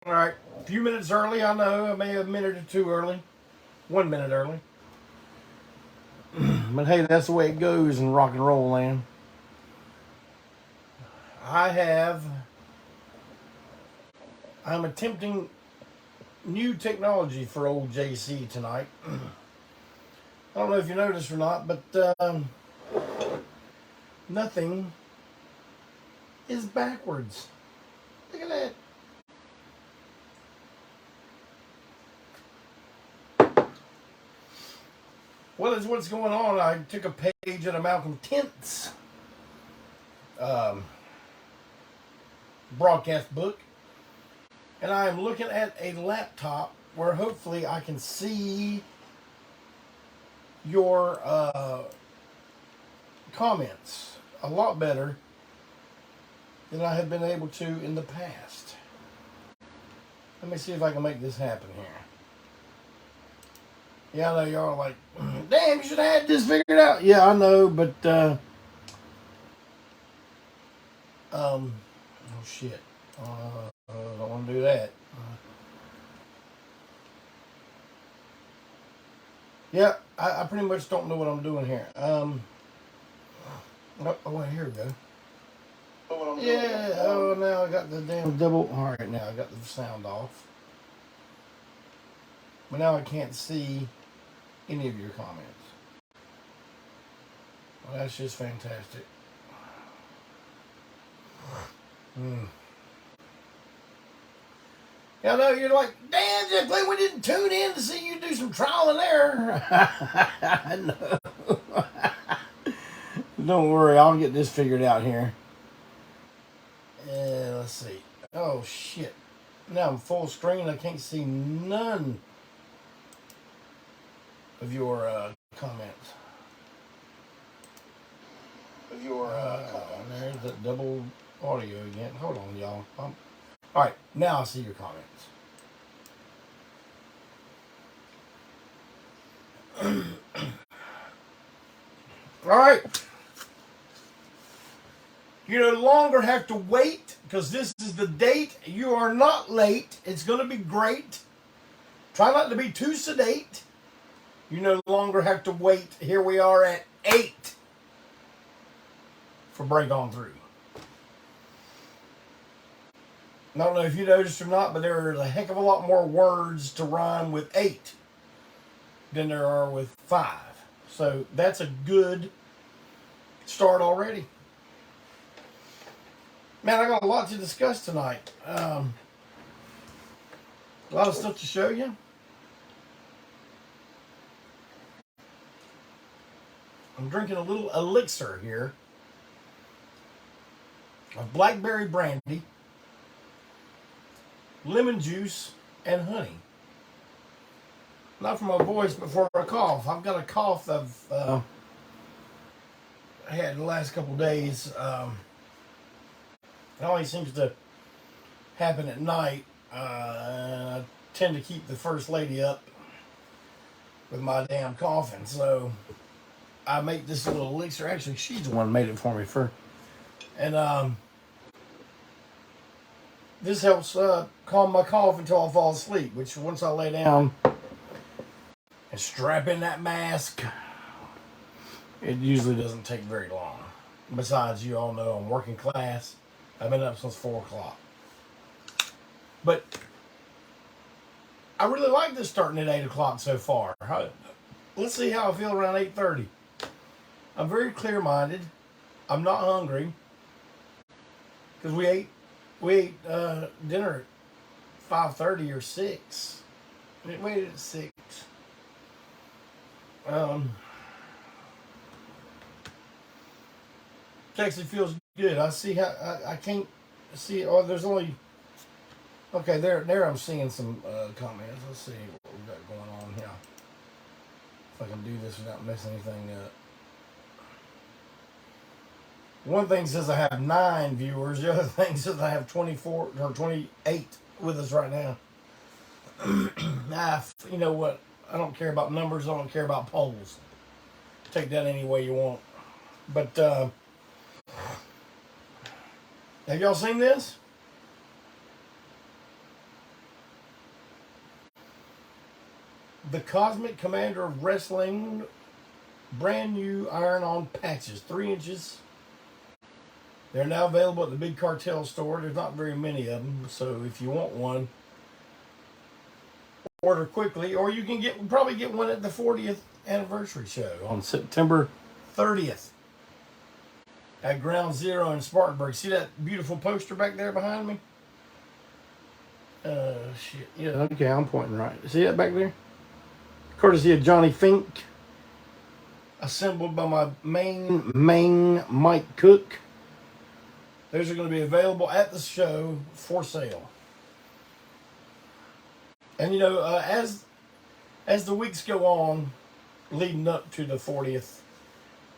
All right, a few minutes early. I know I may have a minute or two early, 1 minute early. But hey, that's the way it goes in rock and roll land. I have. I'm attempting new technology for old JC tonight. I don't know if you noticed or not, but nothing is backwards. Look at that. Well, that's what's going on. I took a page out of Malcolm Tent's um, broadcast book, and I am looking at a laptop where hopefully I can see your comments a lot better than I have been able to in the past. Let me see if I can make this happen here. Yeah, I know y'all are like, damn, you should have had this figured out. Yeah, I know, but oh shit, I don't want to do that. Yeah, I pretty much don't know what I'm doing here. Oh, wait, here we go. Yeah, oh, now I got the damn double. All right, now I got the sound off. But now I can't see any of your comments. Well, that's just fantastic. Yeah, I know you're like, damn, Jeff Clay, we didn't tune in to see you do some trial and error. No. Don't worry, I'll get this figured out here. Let's see. Oh, shit. Now I'm full screen. I can't see none of your comments. There's that double audio again. Hold on, y'all. All right, now I see your comments. All right. You no longer have to wait because this is the date. You are not late. It's going to be great. Try not to be too sedate. You no longer have to wait. Here we are at 8 for Break On 3. I don't know if you noticed or not, but there are a heck of a lot more words to rhyme with 8 than there are with 5. So that's a good start already. Man, I got a lot to discuss tonight. A lot of stuff to show you. I'm drinking a little elixir here of Blackberry Brandy, lemon juice, and honey. Not for my voice, but for a cough. I've got a cough I've had the last couple of days. It always seems to happen at night. I tend to keep the first lady up with my damn coughing, so I make this little elixir. Actually, she's the one who made it for me first. And this helps calm my cough until I fall asleep, which once I lay down and strap in that mask, it usually doesn't take very long. Besides, you all know I'm working class. I've been up since 4 o'clock. But I really like this starting at 8 o'clock so far. Let's see how I feel around 8:30. I'm very clear-minded. I'm not hungry. Because we ate dinner at 5:30 or 6. We ate at 6. It actually feels good. I see how I can't see. Oh, there's only. Okay, there I'm seeing some comments. Let's see what we got going on here. If I can do this without messing anything up. One thing says I have 9 viewers. The other thing says I have 24 or 28 with us right now. You know what? I don't care about numbers. I don't care about polls. Take that any way you want. But have y'all seen this? the Cosmic Commander of Wrestling brand new iron-on patches, 3 inches. They're now available at the Big Cartel store. There's not very many of them, so if you want one, order quickly, or you can probably get one at the 40th anniversary show on September 30th at Ground Zero in Spartanburg. See that beautiful poster back there behind me? Shit. Yeah, okay, I'm pointing right. See that back there? Courtesy of Johnny Fink. Assembled by my main Mike Cook. Those are going to be available at the show for sale. And you know, as the weeks go on, leading up to the 40th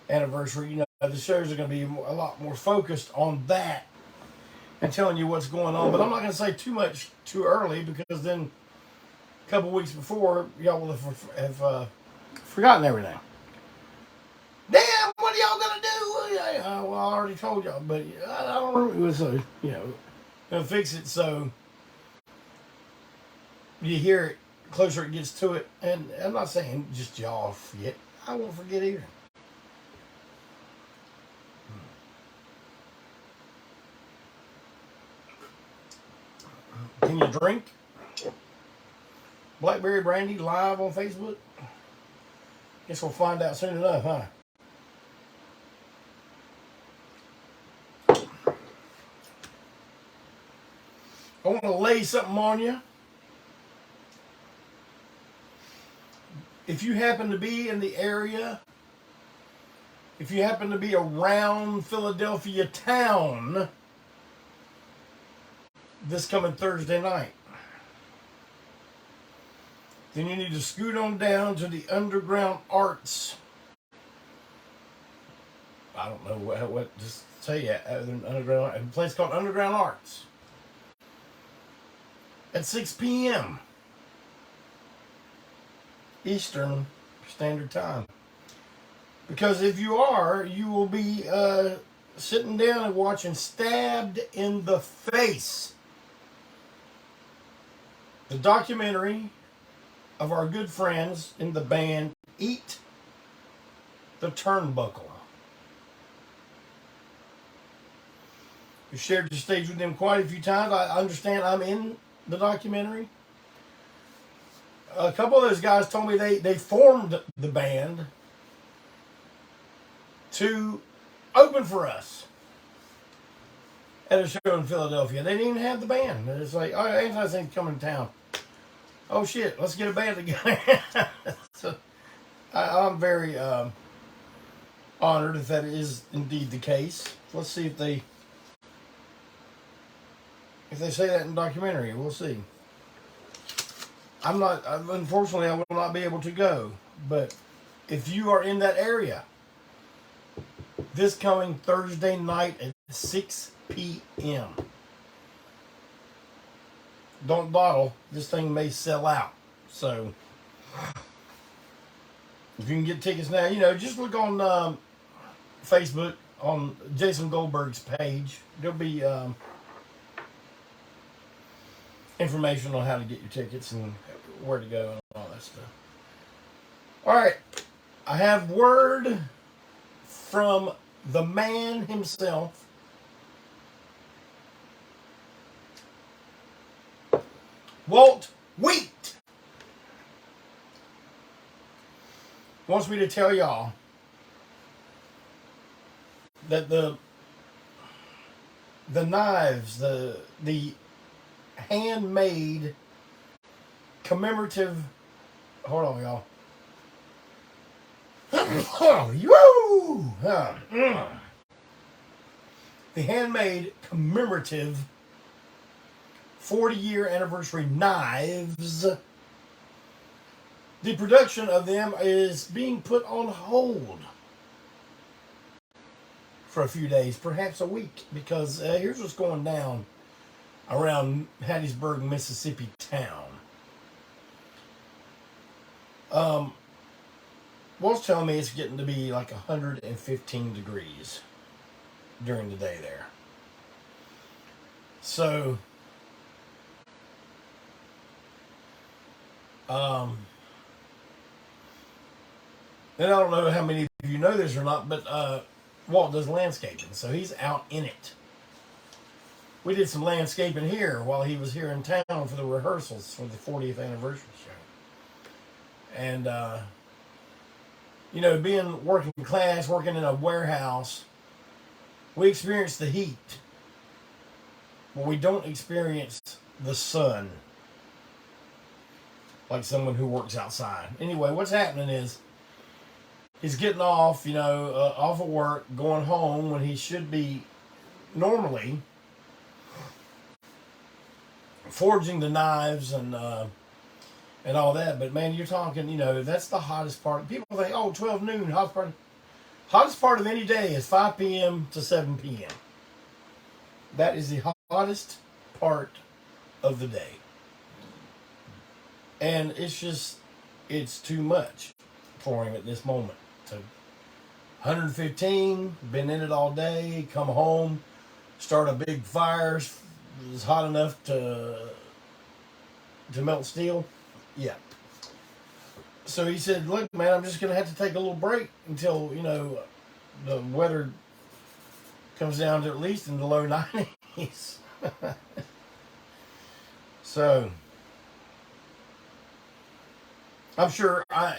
anniversary, you know, the shows are going to be a lot more focused on that and telling you what's going on. But I'm not going to say too much too early, because then a couple weeks before, y'all will have forgotten everything. Damn, what are y'all going to do? Well, I already told y'all, but I don't know. So, you know, going to fix it so you hear it closer it gets to it. And I'm not saying just y'all forget. I won't forget either. Can you drink? Blackberry Brandy live on Facebook? Guess we'll find out soon enough, huh? I want to lay something on you. If you happen to be in the area, if you happen to be around Philadelphia town this coming Thursday night, then you need to scoot on down to the Underground Arts. I don't know what to say yet. Underground, a place called Underground Arts at 6 p.m. Eastern Standard Time. Because if you are, you will be sitting down and watching Stabbed in the Face, the documentary of our good friends in the band Eat the Turnbuckle. We shared the stage with them quite a few times. I understand I'm in the documentary. A couple of those guys told me they formed the band to open for us at a show in Philadelphia. They didn't even have the band. It's like, oh, ANTiSEEN's coming to town. Oh shit, let's get a band together. So I'm very honored if that is indeed the case. Let's see if they say that in the documentary. We'll see. Unfortunately, I will not be able to go. But if you are in that area, this coming Thursday night at 6 p.m., don't dawdle. This thing may sell out. So, if you can get tickets now, you know, just look on Facebook on Jason Goldberg's page. There'll be information on how to get your tickets and where to go and all that stuff. All right. I have word from the man himself. Walt Wheat wants me to tell y'all that the knives, the handmade commemorative, hold on y'all. The handmade commemorative 40-year anniversary knives, the production of them is being put on hold for a few days, perhaps a week, because here's what's going down around Hattiesburg, Mississippi town. Walt's telling me it's getting to be like 115 degrees during the day there. So, And I don't know how many of you know this or not, but Walt does landscaping, so he's out in it. We did some landscaping here while he was here in town for the rehearsals for the 40th anniversary show. And, you know, being working class, working in a warehouse, we experience the heat, but we don't experience the sun like someone who works outside. Anyway, what's happening is he's getting off, you know, off of work, going home when he should be normally forging the knives and all that. But man, you're talking, you know, that's the hottest part. People think, oh, 12 noon, hottest part of any day is 5 p.m. to 7 p.m. That is the hottest part of the day. And it's too much for him at this moment. So 115, been in it all day, come home, start a big fire, it's hot enough to melt steel. Yeah. So he said, look, man, I'm just going to have to take a little break until, you know, the weather comes down to at least in the low 90s. So I'm sure, I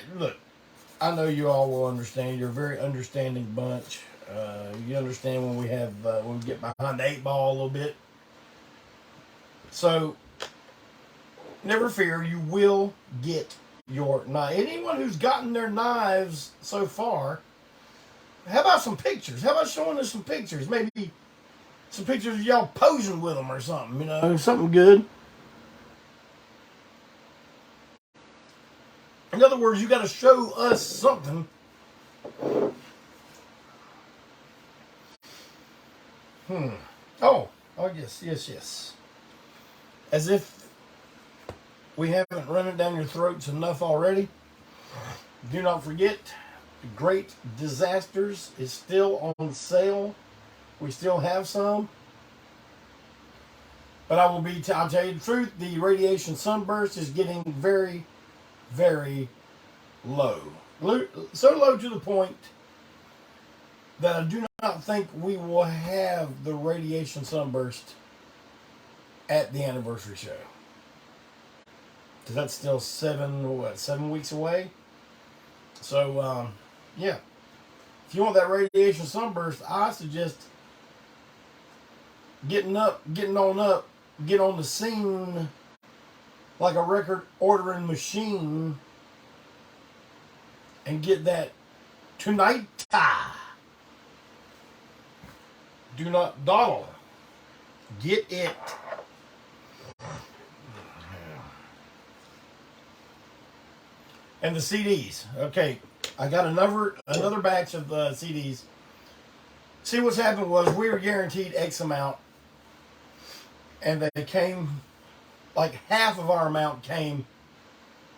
know you all will understand. You're a very understanding bunch. You understand when we get behind the 8 ball a little bit. So never fear, you will get your knife. Anyone who's gotten their knives so far, how about some pictures? How about showing us some pictures? Maybe some pictures of y'all posing with them or something, you know, something good. In other words, you got to show us something. Oh, yes. As if we haven't run it down your throats enough already. Do not forget, Great Disasters is still on sale. We still have some. But I'll tell you the truth, the radiation sunburst is getting very, very low. So low to the point that I do not think we will have the radiation sunburst at the anniversary show. Because that's still 7 weeks away. So, yeah. If you want that radiation sunburst, I suggest get on the scene like a record ordering machine and get that tonight. Do not dawdle. Get it. And the CDs. Okay, I got another batch of CDs. See, what's happened was we were guaranteed X amount, and they came, like half of our amount came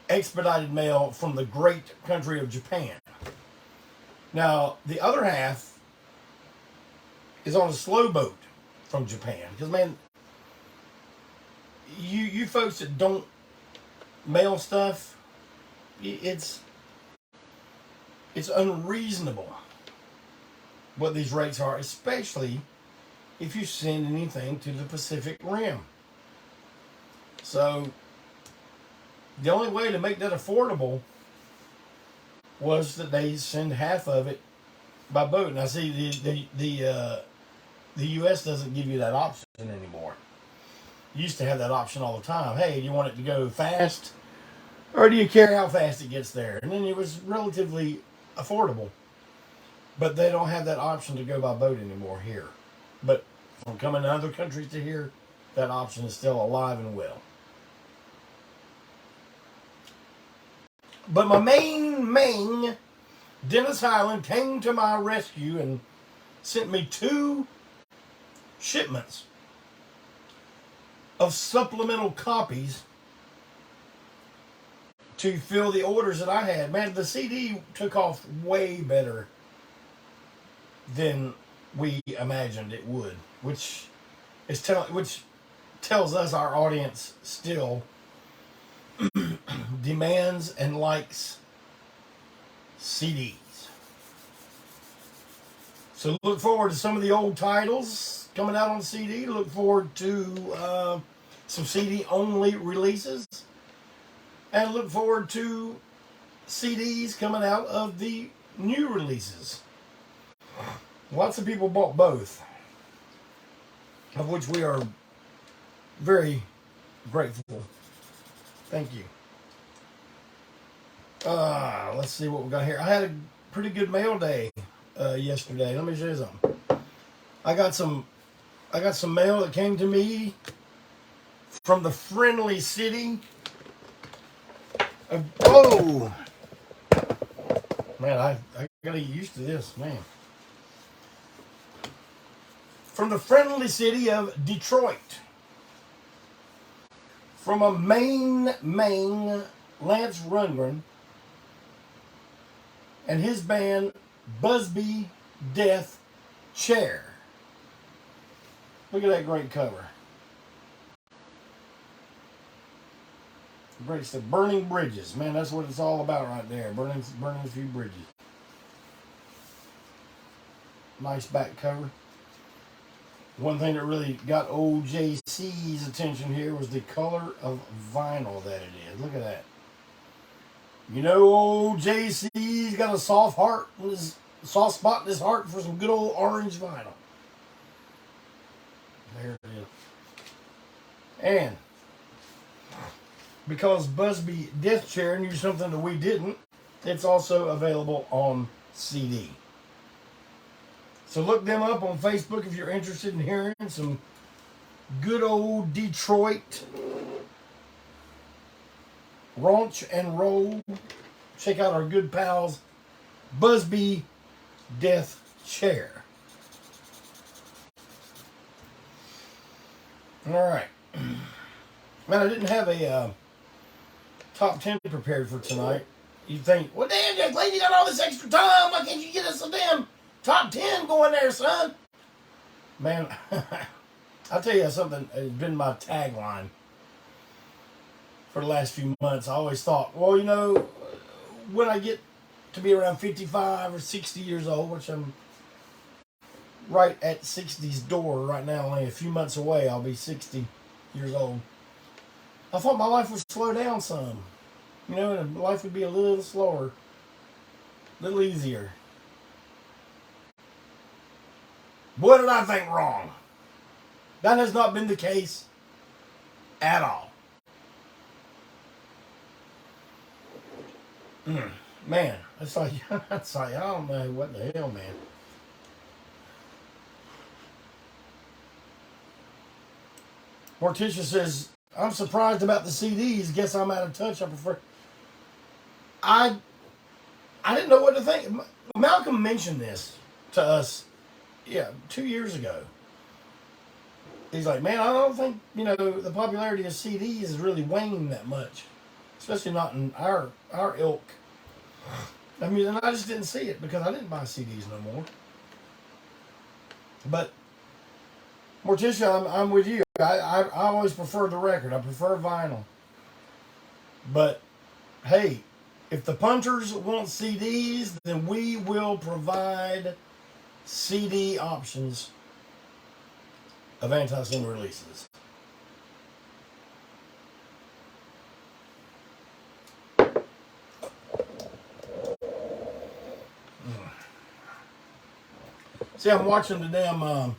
expedited mail from the great country of Japan. Now, the other half is on a slow boat from Japan. Because, man, you folks that don't mail stuff, it's unreasonable what these rates are, especially if you send anything to the Pacific Rim. So the only way to make that affordable was that they send half of it by boat. Now, see, the U.S. doesn't give you that option anymore. You used to have that option all the time. Hey, do you want it to go fast, or do you care how fast it gets there? And then it was relatively affordable. But they don't have that option to go by boat anymore here. But from coming to other countries to here, that option is still alive and well. But my main Dennis Highland came to my rescue and sent me 2 shipments of supplemental copies to fill the orders that I had. Man, the CD took off way better than we imagined it would, which tells us our audience still demands and likes CDs. So look forward to some of the old titles coming out on CD. Look forward to some CD-only releases. And look forward to CDs coming out of the new releases. Lots of people bought both, of which we are very grateful. Thank you. Let's see what we got here. I had a pretty good mail day yesterday. Let me show you something. I got some mail that came to me from the Frehley city. Oh man, I gotta get used to this, man. From the Frehley city of Detroit. From a Maine, Lance Rundgren and his band Busby Death Chair. Look at that great cover. Great stuff. Burning bridges. Man, that's what it's all about right there. Burning a few bridges. Nice back cover. One thing that really got old JC's attention here was the color of vinyl that it is. Look at that. You know, old JC's got a soft soft spot in his heart for some good old orange vinyl. There it is. And because Busby Death Chair knew something that we didn't, it's also available on CD. So look them up on Facebook if you're interested in hearing some good old Detroit raunch and roll. Check out our good pals, Busby Death Chair. All right. Man, I didn't have a top 10 prepared for tonight. You think, well, damn, Jack Lady, you got all this extra time. Why can't you get us a damn top 10 going there, son? Man, I'll tell you something. It's been my tagline for the last few months. I always thought, well, you know, when I get to be around 55 or 60 years old, which I'm right at 60's door right now, only a few months away, I'll be 60 years old. I thought my life would slow down some. You know, and life would be a little slower, a little easier. Boy, did I think wrong. That has not been the case at all. Man, it's like, I don't know what the hell, man. Morticia says, I'm surprised about the CDs. Guess I'm out of touch. I didn't know what to think. Malcolm mentioned this to us, 2 years ago. He's like, man, I don't think, the popularity of CDs is really waning that much. Especially not in our ilk. I mean, and I just didn't see it because I didn't buy CDs no more. But, Morticia, I'm with you. I always prefer the record. I prefer vinyl. But, hey, if the punters want CDs, then we will provide CD options of ANTiSEEN releases. See, I'm watching the damn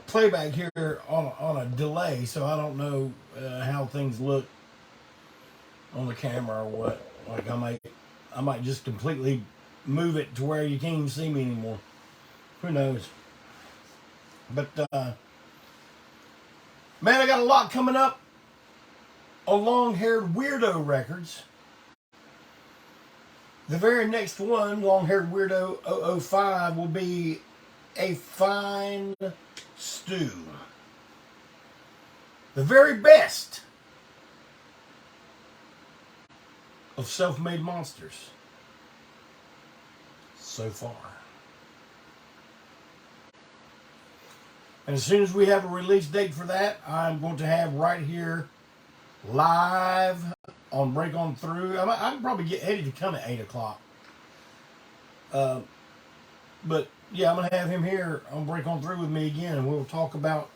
playback here on a delay, so I don't know how things look on the camera or what. Like I might just completely move it to where you can't even see me anymore. Who knows? But man, I got a lot coming up on Long-Haired Weirdo Records. The very next one, Long-Haired Weirdo 005, will be A Fine Stew. The very best of Self-Made Monsters so far. And as soon as we have a release date for that, I'm going to have right here live on Break On Through. I can probably get Eddie to come at 8 o'clock But yeah, I'm gonna have him here on Break On Through with me again, and we'll talk about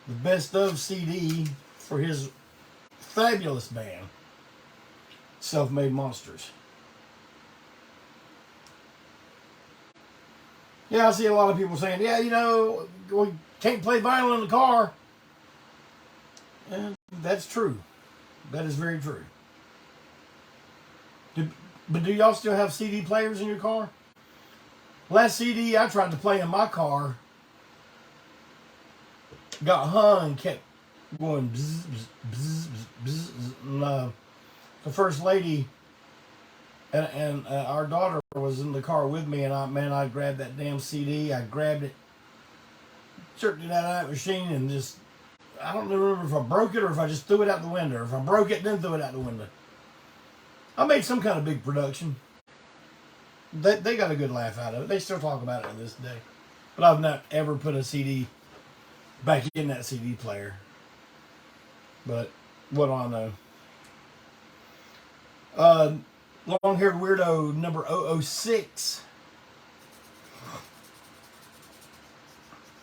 the best of CD for his fabulous band, Self-Made Monsters. Yeah, I see a lot of people saying, yeah, you know, we can't play vinyl in the car. And that's true. That is very true. But do y'all still have CD players in your car? Last CD I tried to play in my car got hung and kept going bzz, bzz, bzz, bzz, and, the first lady and our daughter was in the car with me, and I grabbed that damn CD. I grabbed it, jerked it out of that machine, and just, I don't remember if I broke it or if I just threw it out the window. Or if I broke it, then threw it out the window. I made some kind of big production. They got a good laugh out of it. They still talk about it to this day. But I've not ever put a CD back in that CD player. But what do I know? Long-haired weirdo number 006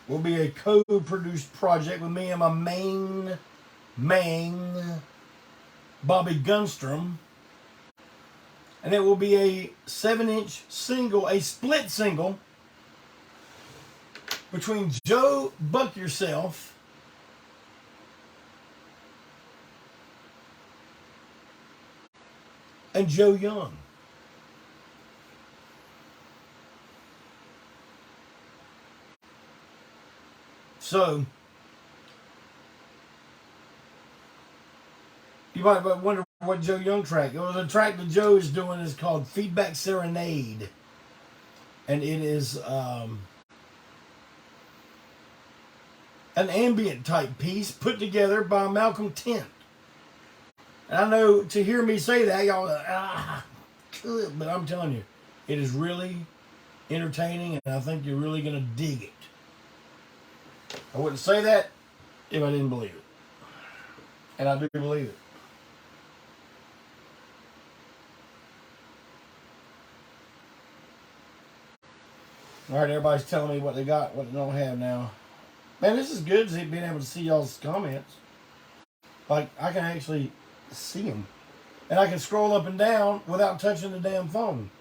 will be a co-produced project with me and my main Bobby Gunstrom. And it will be a 7-inch single, a split single between Joe Buck Yourself and Joe Young. So, you might wonder what Joe Young track. Well, the track that Joe is doing is called Feedback Serenade. And it is an ambient type piece put together by Malcolm Tent. And I know to hear me say that, y'all are but I'm telling you, it is really entertaining, and I think you're really going to dig it. I wouldn't say that if I didn't believe it. And I do believe it. All right, everybody's telling me what they got, what they don't have now. Man, this is good, being able to see y'all's comments. Like, I can actually see them. And I can scroll up and down without touching the damn phone.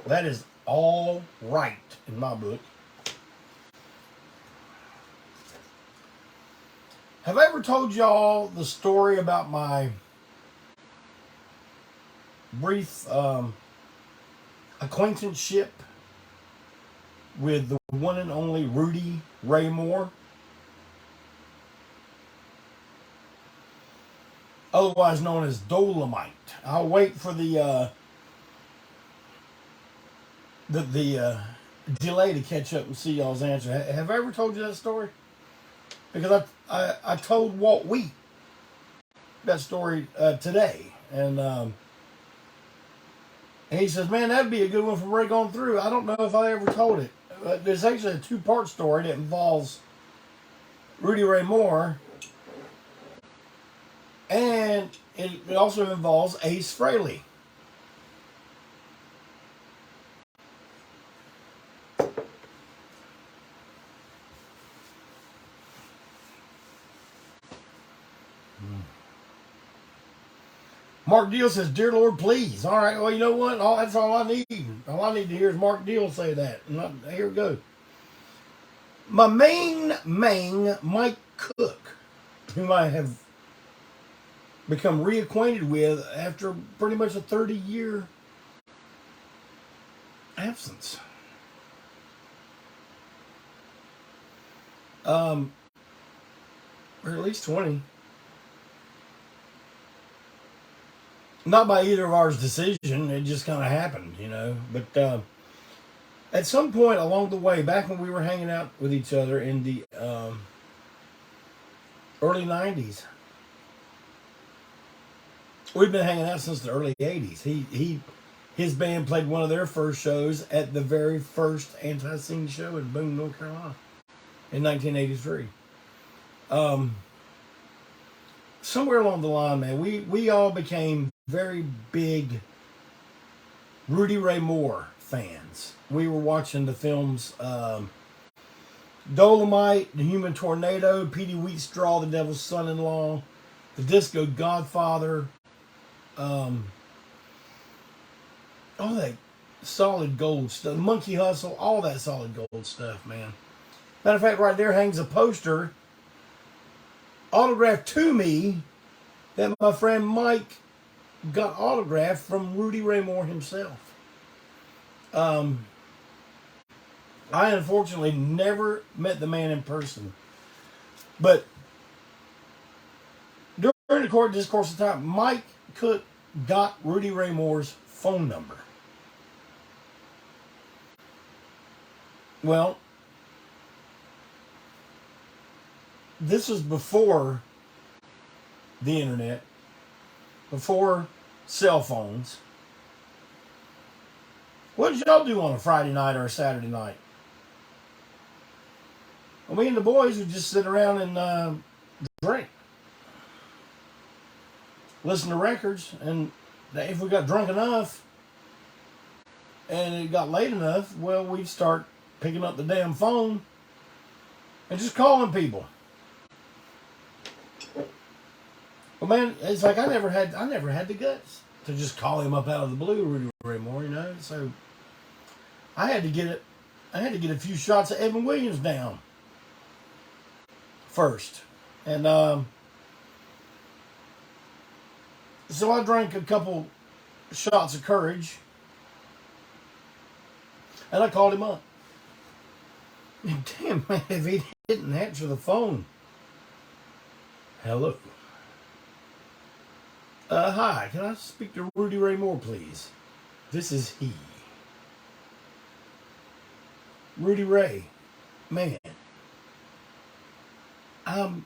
That is all right in my book. Have I ever told y'all the story about my brief acquaintanceship with the one and only Rudy Ray Moore? Otherwise known as Dolomite. I'll wait for the delay to catch up and see y'all's answer. Have I ever told you that story? Because I told Walt Wheat that story today, and he says, "Man, that'd be a good one for Break On Through." I don't know if I ever told it. There's actually a 2-part story that involves Rudy Ray Moore, and it also involves Ace Frehley. Mark Deal says, "Dear Lord, please." All right, well, you know what? That's all I need. All I need to hear is Mark Deal say that. And here we go. My main Mike Cook, whom I have become reacquainted with after pretty much a 30-year absence. Or at least 20. Not by either of ours decision. It just kind of happened, you know. But at some point along the way, back when we were hanging out with each other in the early 90s, we've been hanging out since the early 80s. His band played one of their first shows at the very first ANTiSEEN show in Boone, North Carolina in 1983. Somewhere along the line, man, we all became very big Rudy Ray Moore fans. We were watching the films Dolomite, The Human Tornado, Petey Wheatstraw, The Devil's Son-in-Law, The Disco Godfather, all that solid gold stuff, Monkey Hustle, all that solid gold stuff, man. Matter of fact, right there hangs a poster autographed to me that my friend Mike got autographed from Rudy Ray Moore himself. I unfortunately never met the man in person, but during the course of time, Mike Cook got Rudy Ray Moore's phone number. Well, this was before the internet, before cell phones. What did y'all do on a Friday night or a Saturday night? Well, me and the boys would just sit around and drink. Listen to records, and if we got drunk enough and it got late enough, well, we'd start picking up the damn phone and just calling people. Well, man, it's like I never had the guts to just call him up out of the blue, Rudy Ray Moore, you know. So I had to get a few shots of Evan Williams down first, and so I drank a couple shots of courage, and I called him up. And damn, man, if he didn't answer the phone. Hello. Hi, can I speak to Rudy Ray Moore, please? This is he. Rudy Ray, man. I'm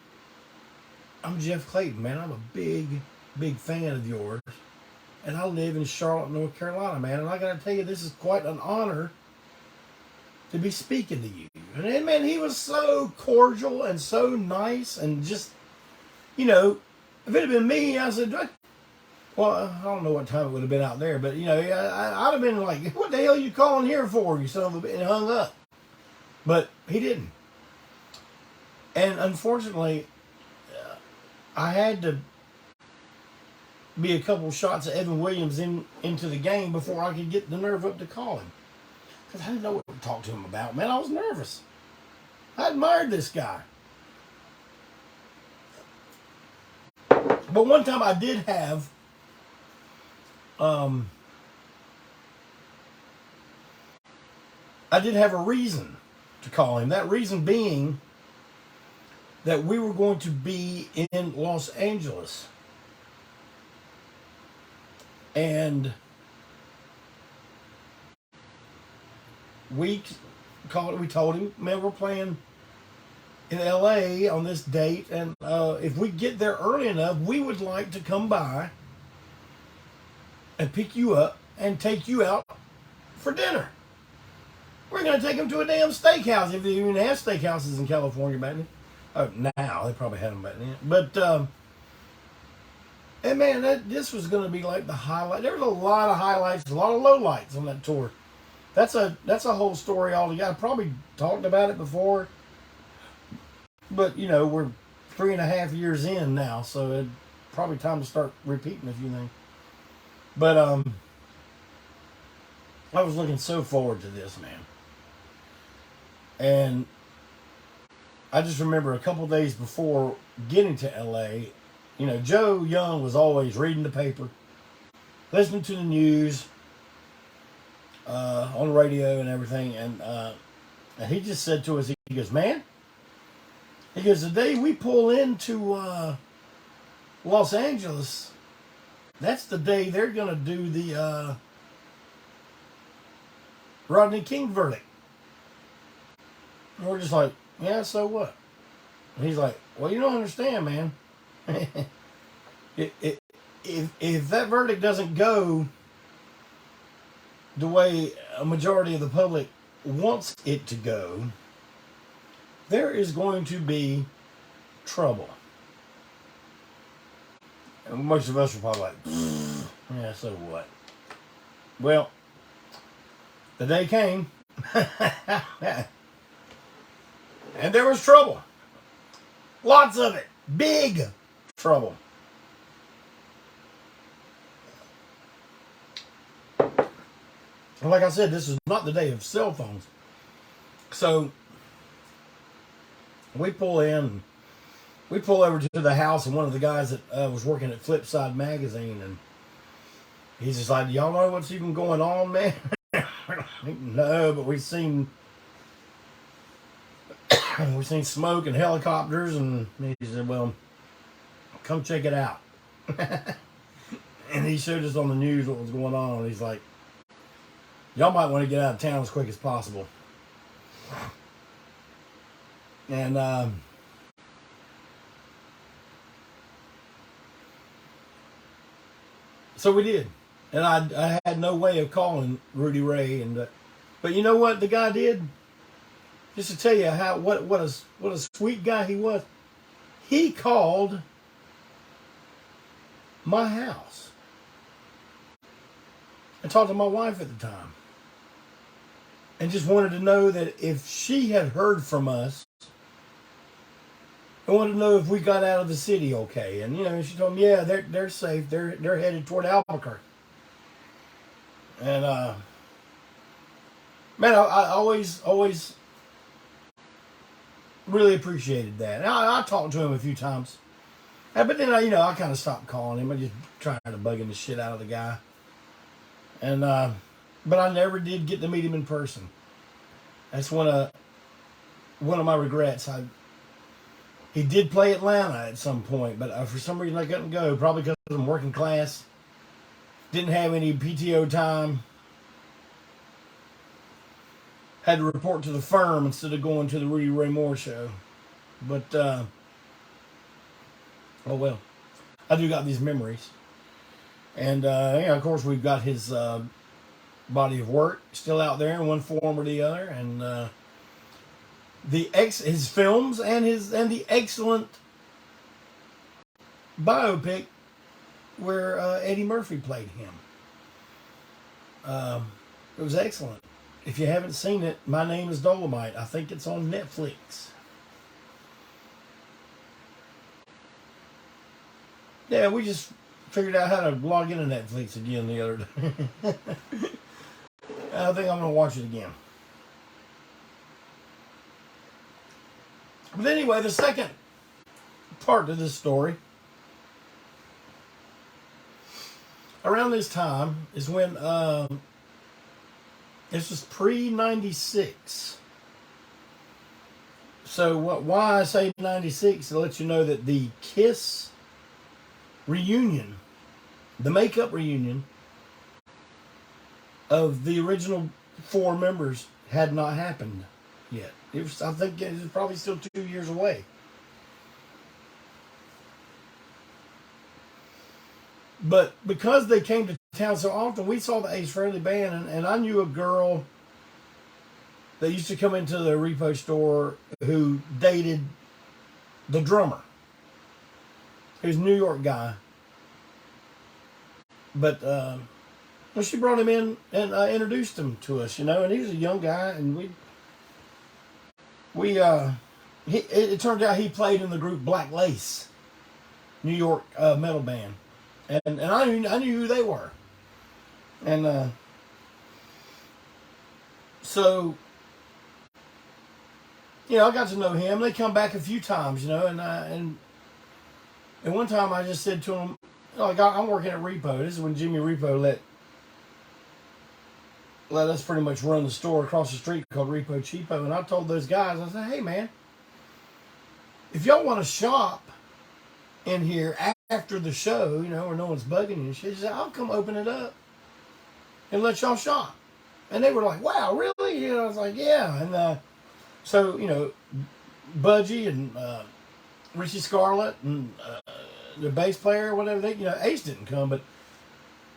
Jeff Clayton, man. I'm a big fan of yours. And I live in Charlotte, North Carolina, man. And I gotta tell you, this is quite an honor to be speaking to you. And man, he was so cordial and so nice, and just, you know, if it had been me, I said, well, I don't know what time it would have been out there, but, you know, I'd have been like, what the hell are you calling here for, you son of a bitch, and hung up. But he didn't. And unfortunately, I had to be a couple shots of Evan Williams into the game before I could get the nerve up to call him. Because I didn't know what to talk to him about. Man, I was nervous. I admired this guy. But one time I did have a reason to call him. That reason being that we were going to be in Los Angeles. And we told him, man, we're playing in LA on this date, and if we get there early enough, we would like to come by and pick you up and take you out for dinner. We're going to take him to a damn steakhouse, if they even have steakhouses in California back then. Oh, now, they probably had them back then. But, and man, this was going to be like the highlight. There was a lot of highlights, a lot of lowlights on that tour. That's a whole story altogether. I probably talked about it before, but you know, we're 3.5 years in now, so it's probably time to start repeating a few things. But I was looking so forward to this, man. And I just remember a couple days before getting to LA, you know, Joe Young was always reading the paper, listening to the news, on the radio and everything, and he just said to us, he goes, man, he goes, the day we pull into Los Angeles, that's the day they're going to do the Rodney King verdict. And we're just like, yeah, so what? And he's like, well, you don't understand, man. If that verdict doesn't go the way a majority of the public wants it to go, there is going to be trouble. And most of us are probably like, yeah, so what? Well, the day came, and there was trouble. Lots of it. Big trouble. And like I said, this is not the day of cell phones. So we pull over to the house, and one of the guys that was working at Flipside Magazine, and he's just like, y'all know what's even going on, man? No, but we've seen smoke and helicopters, and he said, well, come check it out. And he showed us on the news what was going on, and he's like, y'all might want to get out of town as quick as possible. And so we did. And I had no way of calling Rudy Ray, but you know what the guy did? Just to tell you what a sweet guy he was. He called my house and talked to my wife at the time, and just wanted to know that if she had heard from us, I wanted to know if we got out of the city okay. And you know, she told me, yeah, they're safe. They're headed toward Albuquerque. And man, I always really appreciated that. And I talked to him a few times, but then I kind of stopped calling him. I just tried to bug the shit out of the guy. And but I never did get to meet him in person. That's one of my regrets. He did play Atlanta at some point, but for some reason I couldn't go. Probably because I'm working class. Didn't have any PTO time. Had to report to the firm instead of going to the Rudy Ray Moore show. But, oh well. I do got these memories. And, of course, we've got his body of work still out there in one form or the other. And his films and the excellent biopic where Eddie Murphy played him. It was excellent. If you haven't seen it, My Name is Dolomite. I think it's on Netflix. Yeah, we just figured out how to log into Netflix again the other day. I think I'm going to watch it again. But anyway, the second part of this story, around this time is when this was pre-96. So why I say 96, to let you know that the Kiss reunion, the makeup reunion of the original 4 members had not happened yet. I think it was probably still 2 years away. But because they came to town so often, we saw the Ace Frehley band, and I knew a girl that used to come into the repo store who dated the drummer. He was a New York guy. But she brought him in and introduced him to us, and he was a young guy, and it turned out he played in the group Black Lace, New York metal band. And I knew who they were. And so I got to know him. They come back a few times, and one time I just said to him, I'm working at Repo. This is when Jimmy Repo let us pretty much run the store across the street called Repo Cheapo. And I told those guys, I said, hey man, if y'all want to shop in here after the show, where no one's bugging you and shit, he said, I'll come open it up and let y'all shop. And they were like, wow, really? I was like, yeah. And so, Budgie and Richie Scarlett and the bass player, whatever, Ace didn't come, but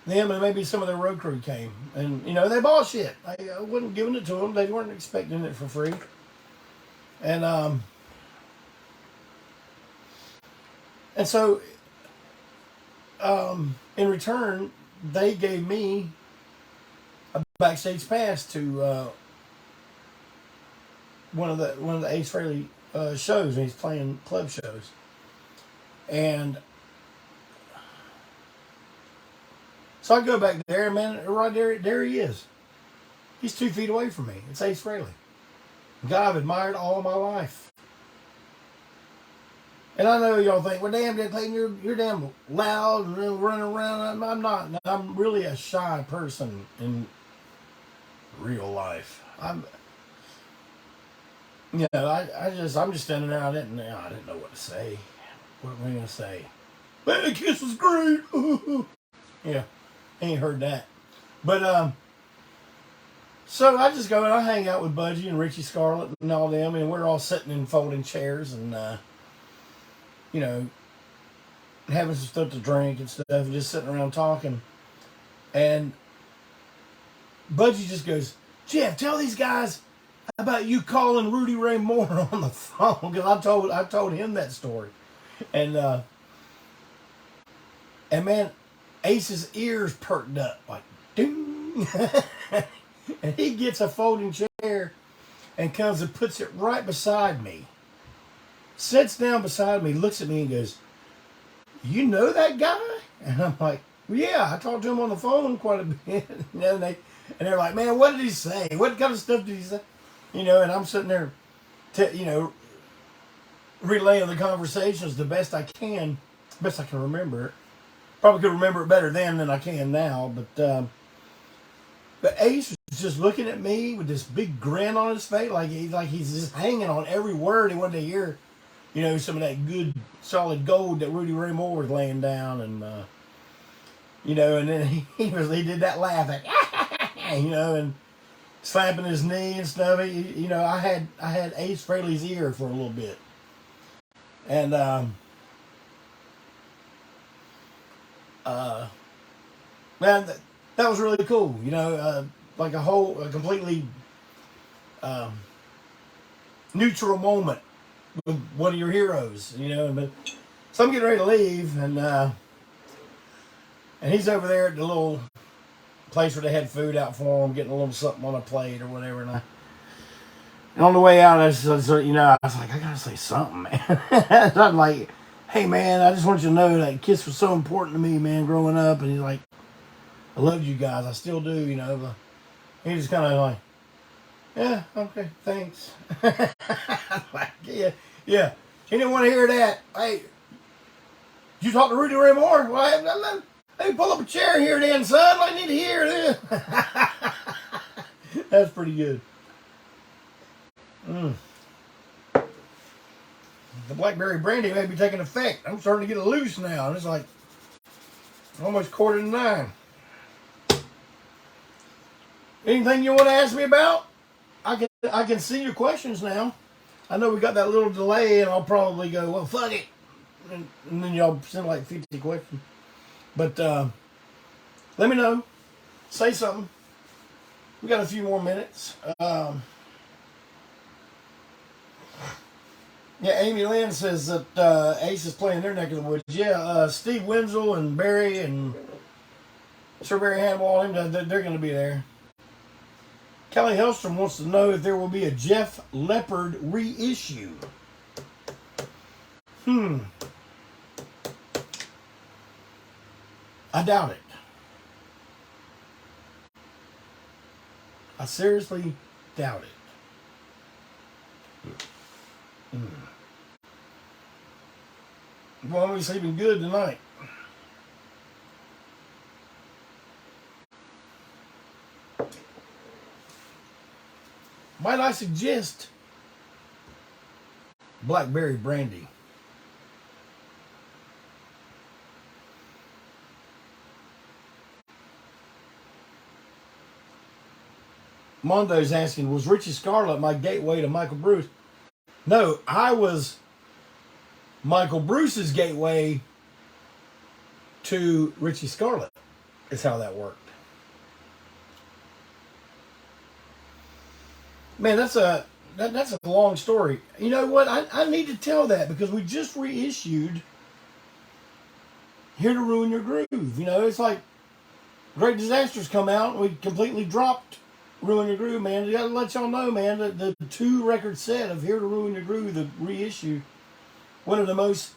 them and maybe some of their road crew came. And, they bought shit. I wasn't giving it to them. They weren't expecting it for free. And so in return, they gave me a backstage pass to one of the Ace Frehley shows, and he's playing club shows. And so I go back there, and man, right there he is. He's 2 feet away from me. It's Ace Frehley, a guy I've admired all of my life. And I know y'all think, well, damn, Clayton, you're damn loud and running around. I'm not. I'm really a shy person in real life. I'm just standing there. I didn't know what to say. What am I gonna say? Man, the kiss was great. Yeah, ain't heard that. But so I just go and I hang out with Budgie and Richie Scarlett and all them, and we're all sitting in folding chairs and you know, having some stuff to drink and stuff, and just sitting around talking. And Budgie just goes, Jeff, tell these guys about you calling Rudy Ray Moore on the phone, because I told him that story. And man, Ace's ears perked up like ding. And he gets a folding chair and comes and puts it right beside me. Sits down beside me, looks at me and goes, you know that guy? And I'm like, well, yeah, I talked to him on the phone quite a bit. And they're like, man, what did he say? What kind of stuff did he say? You know, and I'm sitting there, relaying the conversations the best I can remember it. Probably could remember it better then than I can now. But Ace was just looking at me with this big grin on his face, like he's just hanging on every word he wanted to hear. You know, some of that good, solid gold that Rudy Ray Moore was laying down, and and then he did that laugh, like, and slapping his knee and stuff. I had Ace Frehley's ear for a little bit, and man, that was really cool. Like a completely neutral moment with one of your heroes, But so I'm getting ready to leave, and he's over there at the little place where they had food out for him, getting a little something on a plate or whatever. And on the way out, I was like, I gotta say something, man. I'm like, hey, man, I just want you to know that Kiss was so important to me, man, growing up. And he's like, I loved you guys, I still do, But he just kind of like, yeah, okay, thanks. Like, yeah. He didn't want to hear that. Hey, did you talk to Rudy Ray Moore? Well, hey, pull up a chair here then, son. I need to hear this. That's pretty good. The Blackberry Brandy may be taking effect. I'm starting to get it loose now. It's like almost 9:15. Anything you want to ask me about? I can see your questions now. I know we got that little delay, and I'll probably go, well, fuck it. And then y'all send like 50 questions. But let me know. Say something. We got a few more minutes. Yeah, Amy Lynn says that Ace is playing their neck of the woods. Yeah, Steve Wenzel and Barry and Sir Barry Hannibal, they're going to be there. Kelly Hellstrom wants to know if there will be a Jeff Leppard reissue. I doubt it. I seriously doubt it. Well, I'm going to be sleeping good tonight. Might I suggest Blackberry Brandy? Mondo's asking, was Richie Scarlett my gateway to Michael Bruce? No, I was Michael Bruce's gateway to Richie Scarlett, is how that worked. Man, that's a long story. You know what? I need to tell that because we just reissued Here to Ruin Your Groove. You know, it's like Great Disasters come out, and we completely dropped Ruin Your Groove, man. I gotta let y'all know, man, that the 2-record set of Here to Ruin Your Groove, the reissue, one of the most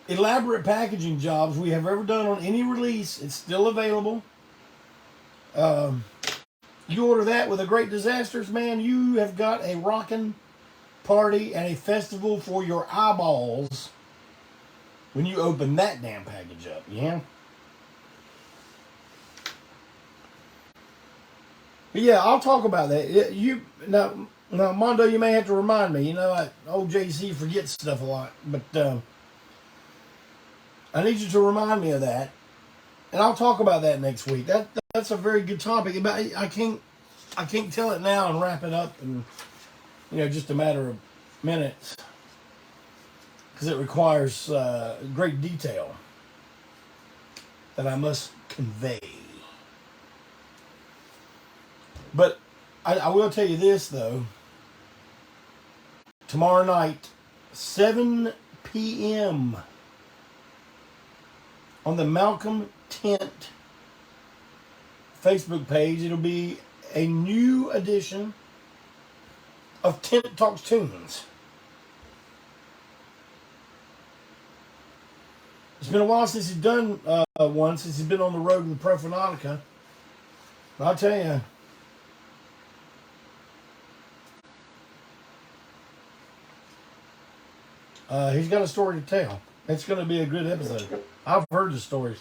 elaborate packaging jobs we have ever done on any release. It's still available. You order that with a Great Disasters, man, you have got a rockin' party and a festival for your eyeballs when you open that damn package up, yeah? But yeah, I'll talk about that. Now, Mondo, you may have to remind me. You know, old JC forgets stuff a lot, but I need you to remind me of that, and I'll talk about that next week. That's a very good topic. But I can't tell it now and wrap it up in, you know, just a matter of minutes, because it requires great detail that I must convey. But I will tell you this, though. Tomorrow night, 7 p.m. on the Malcolm Tent Facebook page, it'll be a new edition of Tent Talks Tunes. It's been a while since he's done one, since he's been on the road with Profanatica. But I'll tell you, he's got a story to tell. It's going to be a good episode. I've heard the stories.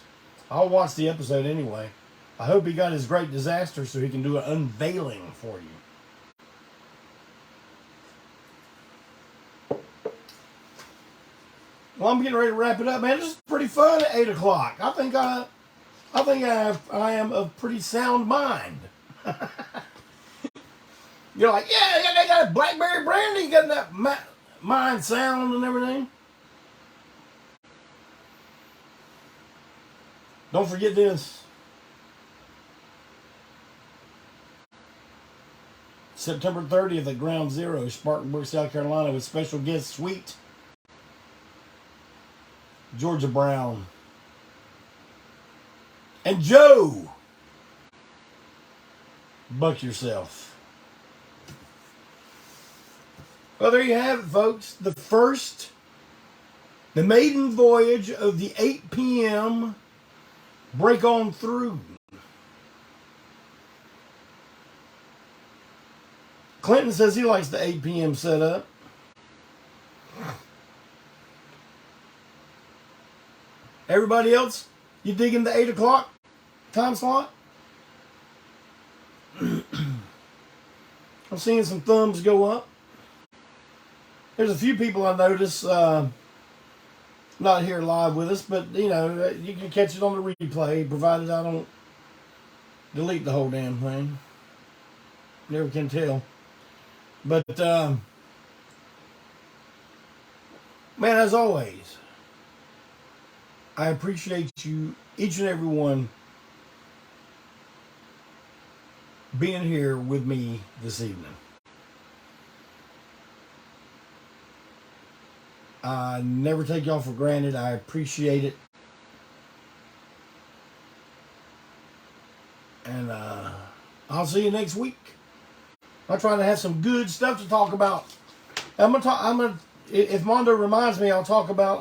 I'll watch the episode anyway. I hope he got his Great Disaster so he can do an unveiling for you. Well, I'm getting ready to wrap it up, man. This is pretty fun at 8 o'clock. I think I am of pretty sound mind. You're like, yeah, they got Blackberry Brandy, got that mind sound and everything. Don't forget this. September 30th at Ground Zero, Spartanburg, South Carolina, with special guest Sweet Georgia Brown and Joe. Buck yourself. Well, there you have it, folks. The maiden voyage of the 8 p.m. break on through. Clinton says he likes the 8 p.m. setup. Everybody else, you digging the 8 o'clock time slot? I'm seeing some thumbs go up. There's a few people I notice not here live with us, but you know, you can catch it on the replay, provided I don't delete the whole damn thing. Never can tell. But man, as always, I appreciate you, each and every one, being here with me this evening. I never take y'all for granted. I appreciate it. And I'll see you next week. I'm trying to have some good stuff to talk about. If Mondo reminds me, I'll talk about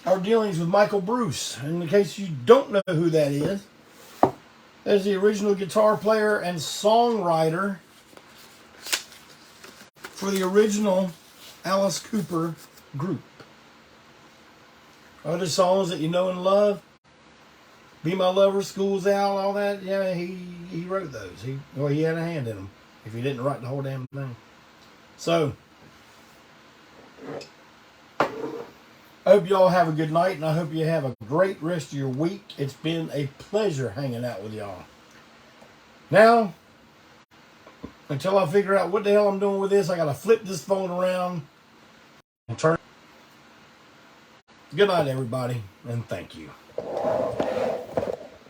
our dealings with Michael Bruce. And in case you don't know who that is, there's the original guitar player and songwriter for the original Alice Cooper group. Other songs that you know and love, Be My Lover, School's Out, all that, yeah, he wrote those. He had a hand in them, if he didn't write the whole damn thing. So, I hope you all have a good night, and I hope you have a great rest of your week. It's been a pleasure hanging out with y'all. Now, until I figure out what the hell I'm doing with this, I got to flip this phone around and turn. Good night, everybody, and thank you.